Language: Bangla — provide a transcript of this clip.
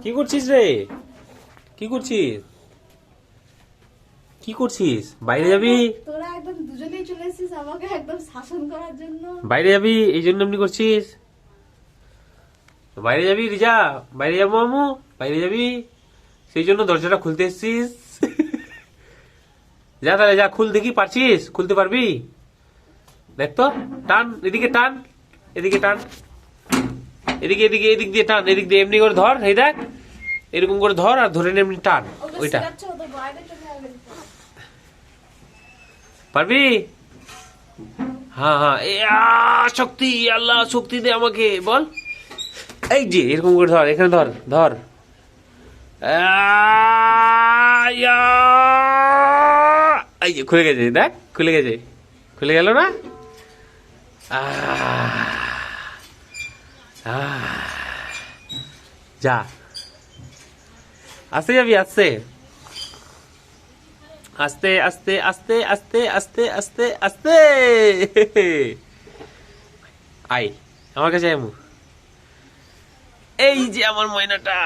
কি করছিস রে? কি করছিস? কি করছিস? বাইরে যাবি? তোরা একদম দুজনেই চলে এসেছিস আমাকে একদম শাসন করার জন্য। বাইরে যাবি এই জন্য এমনি করছিস? বাইরে যাবি রিজা? বাইরে যাবো মামু? বাইরে যাবি সেই জন্য দরজাটা খুলতে এসছিস? যা তাহলে যা, খুল দেখি, পারছিস? খুলতে পারবি? দেখ তো, টান এদিকে, টান এদিকে, টান এদিকে, এদিকে, এদিক দিয়ে টান, এদিক দিয়ে এমনি করে ধর, এই দেখ এরকম করে ধর আর ধরে এমনি টান ওইটা। পারবি? হ্যাঁ হ্যাঁ, শক্তি, আল্লাহ শক্তি দে আমাকে, বল। এই যে এরকম করে ধর, এখানে ধর, ধর। এই যে খুলে গেছে, দেখ খুলে গেছে, খুলে গেল না? যা, আসতে যাবি, আসতে আস্তে আস্তে আস্তে আস্তে আস্তে আস্তে আস্তে। আই আমার কাছে আয়, এই যে আমার ময়নাটা।